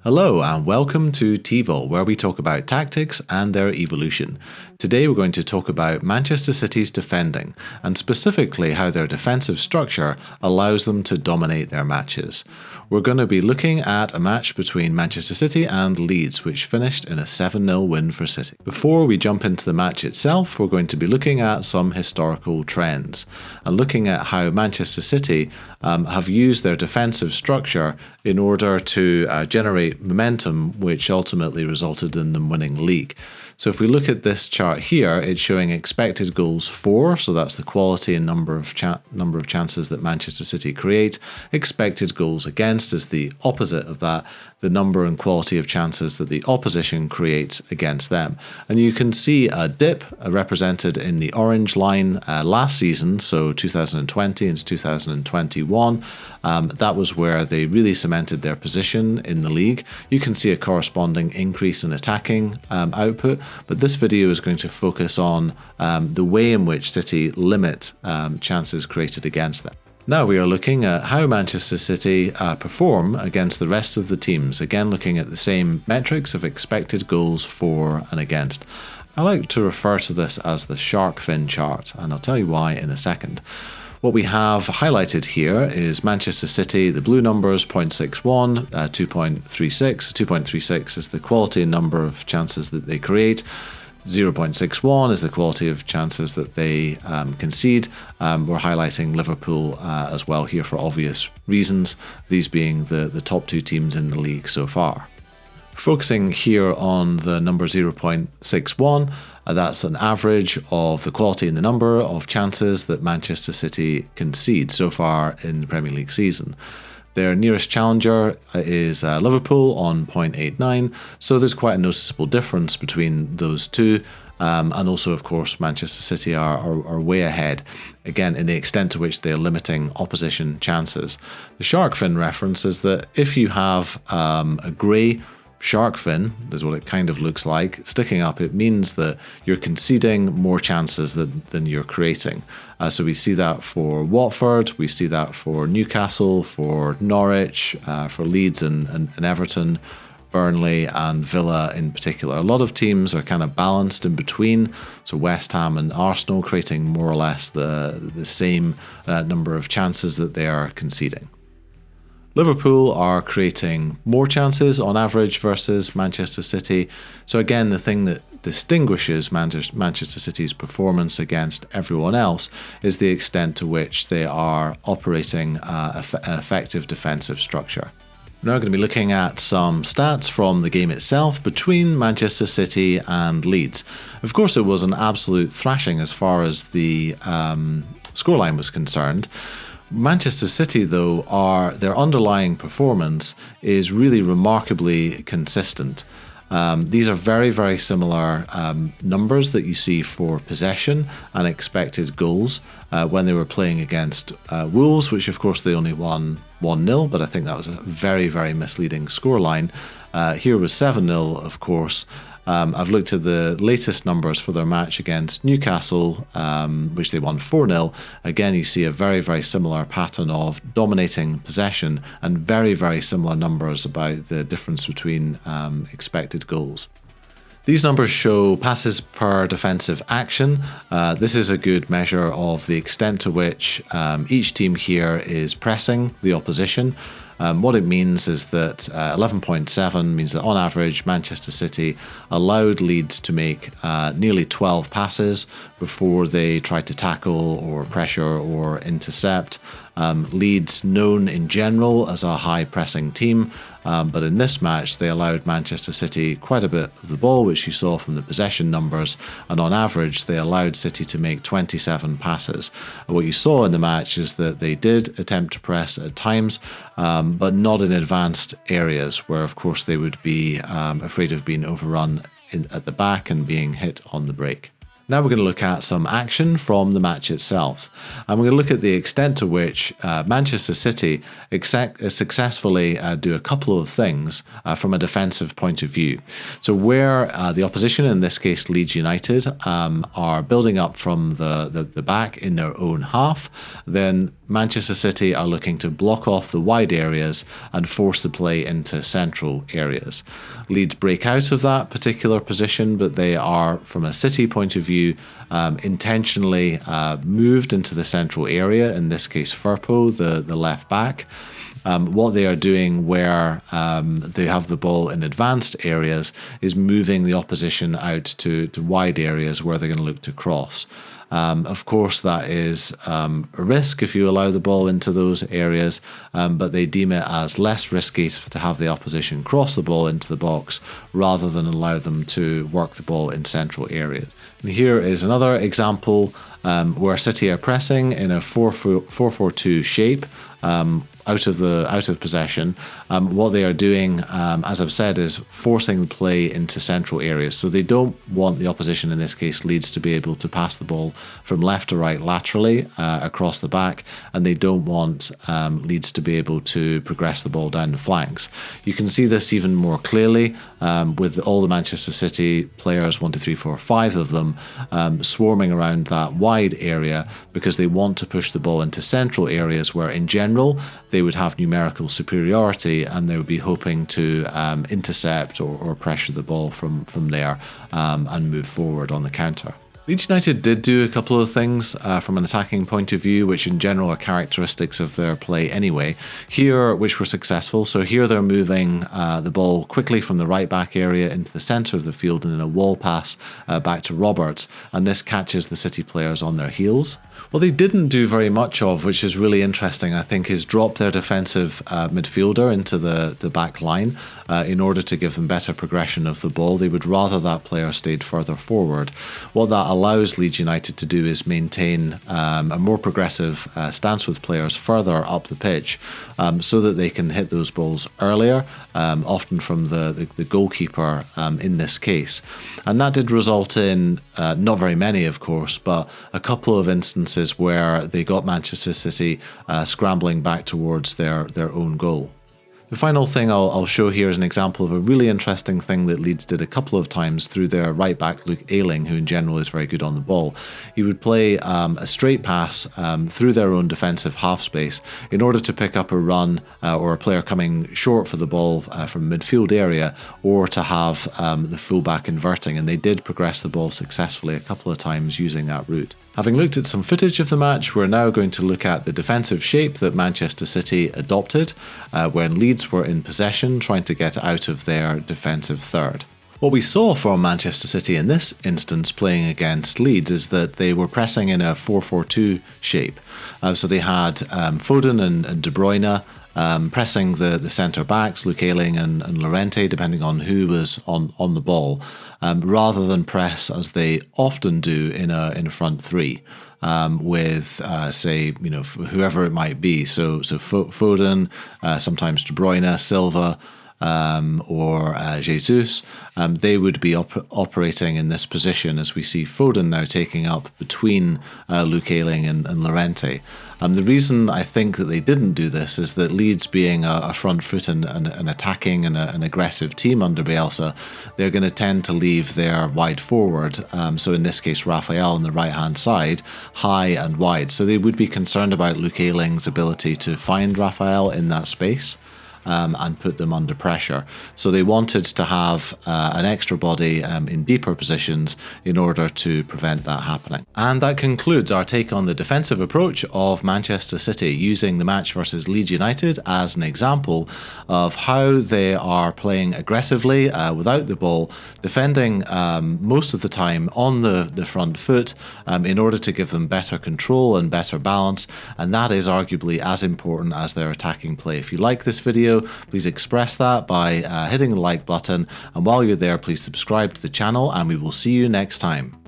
Hello and welcome to TVOL, where we talk about tactics and their evolution. Today we're going to talk about Manchester City's defending, and specifically how their defensive structure allows them to dominate their matches. We're going to be looking at a match between Manchester City and Leeds, which finished in a 7-0 win for City. Before we jump into the match itself, we're going to be looking at some historical trends, and looking at how Manchester City have used their defensive structure in order to generate momentum, which ultimately resulted in them winning the league. So if we look at this chart here, it's showing expected goals for, so that's the quality and number of chances that Manchester City create. Expected goals against is the opposite of that, the number and quality of chances that the opposition creates against them. And you can see a dip represented in the orange line last season, so 2020 and 2021. That was where they really cemented their position in the league. You can see a corresponding increase in attacking output, but this video is going to focus on the way in which City limit chances created against them. Now we are looking at how Manchester City perform against the rest of the teams, again looking at the same metrics of expected goals for and against. I like to refer to this as the shark fin chart, and I'll tell you why in a second. What we have highlighted here is Manchester City, the blue numbers 0.61, 2.36. 2.36 is the quality and number of chances that they create. 0.61 is the quality of chances that they concede. We're highlighting Liverpool as well here for obvious reasons, these being the top two teams in the league so far. Focusing here on the number 0.61, that's an average of the quality and the number of chances that Manchester City concede so far in the Premier League season. Their nearest challenger is Liverpool on 0.89, so there's quite a noticeable difference between those two. And also, of course, Manchester City are way ahead, again, in the extent to which they're limiting opposition chances. The shark fin reference is that if you have a grey shark fin, is what it kind of looks like, sticking up, it means that you're conceding more chances than you're creating. So we see that for Watford, we see that for Newcastle, for Norwich, for Leeds and Everton, Burnley and Villa in particular. A lot of teams are kind of balanced in between, so West Ham and Arsenal creating more or less the same number of chances that they are conceding. Liverpool are creating more chances on average versus Manchester City. So again, the thing that distinguishes Manchester City's performance against everyone else is the extent to which they are operating an effective defensive structure. We're now going to be looking at some stats from the game itself between Manchester City and Leeds. Of course, it was an absolute thrashing as far as the scoreline was concerned. Manchester City, though, their underlying performance is really remarkably consistent. These are very, very similar numbers that you see for possession and expected goals when they were playing against Wolves, which of course they only won 1-0, but I think that was a very, very misleading scoreline. Here was 7-0, of course. I've looked at the latest numbers for their match against Newcastle, which they won 4-0. Again, you see a very, very similar pattern of dominating possession and very, very similar numbers about the difference between expected goals. These numbers show passes per defensive action. This is a good measure of the extent to which each team here is pressing the opposition. What it means is that 11.7 means that on average Manchester City allowed Leeds to make nearly 12 passes before they tried to tackle or pressure or intercept. Leeds known in general as a high pressing team, but in this match they allowed Manchester City quite a bit of the ball, which you saw from the possession numbers, and on average they allowed City to make 27 passes. What you saw in the match is that they did attempt to press at times, but not in advanced areas where of course they would be afraid of being overrun at the back and being hit on the break. Now we're going to look at some action from the match itself, and we're going to look at the extent to which Manchester City successfully do a couple of things from a defensive point of view. So where the opposition, in this case Leeds United, are building up from the back in their own half, then Manchester City are looking to block off the wide areas and force the play into central areas. Leeds break out of that particular position, but they are, from a City point of view, intentionally moved into the central area, in this case Firpo, the left back. What they are doing where they have the ball in advanced areas is moving the opposition out to wide areas where they're going to look to cross. Of course, that is a risk if you allow the ball into those areas, but they deem it as less risky to have the opposition cross the ball into the box rather than allow them to work the ball in central areas. And here is another example where City are pressing in a 4-4-2 shape. Out of possession. What they are doing, as I've said, is forcing the play into central areas. So they don't want the opposition, in this case Leeds, to be able to pass the ball from left to right laterally across the back, and they don't want Leeds to be able to progress the ball down the flanks. You can see this even more clearly with all the Manchester City players, 1, 2, 3, 4, 5 of them, swarming around that wide area because they want to push the ball into central areas where, in general, they would have numerical superiority and they would be hoping to intercept or pressure the ball from there and move forward on the counter. Leeds United did do a couple of things from an attacking point of view, which in general are characteristics of their play anyway, here which were successful. So here they're moving the ball quickly from the right back area into the centre of the field and in a wall pass back to Roberts, and this catches the City players on their heels. What they didn't do very much of, which is really interesting, I think, is drop their defensive midfielder into the back line in order to give them better progression of the ball. They would rather that player stayed further forward. What that allows Leeds United to do is maintain a more progressive stance with players further up the pitch so that they can hit those balls earlier, often from the goalkeeper in this case. And that did result in, not very many of course, but a couple of instances where they got Manchester City scrambling back towards their own goal. The final thing I'll show here is an example of a really interesting thing that Leeds did a couple of times through their right back Luke Ayling, who in general is very good on the ball. He would play a straight pass through their own defensive half space in order to pick up a run or a player coming short for the ball from midfield area, or to have the fullback inverting, and they did progress the ball successfully a couple of times using that route. Having looked at some footage of the match, we're now going to look at the defensive shape that Manchester City adopted when Leeds were in possession, trying to get out of their defensive third. What we saw from Manchester City in this instance playing against Leeds is that they were pressing in a 4-4-2 shape. So they had Foden and De Bruyne pressing the centre backs, Luke Ayling and Llorente, depending on who was on the ball, rather than press as they often do in a front three. With say, whoever it might be. So Foden, sometimes De Bruyne, Silva, or Jesus, they would be operating in this position, as we see Foden now taking up between Luke Ayling and Llorente. The reason I think that they didn't do this is that Leeds, being a front foot and an attacking and an aggressive team under Bielsa, they're going to tend to leave their wide forward, so in this case Raphael on the right hand side, high and wide. So they would be concerned about Luke Ayling's ability to find Raphael in that space. And put them under pressure. So they wanted to have an extra body in deeper positions in order to prevent that happening. And that concludes our take on the defensive approach of Manchester City, using the match versus Leeds United as an example of how they are playing aggressively without the ball, defending most of the time on the front foot in order to give them better control and better balance, and that is arguably as important as their attacking play. If you like this video, please express that by hitting the like button, and while you're there, please subscribe to the channel, and we will see you next time.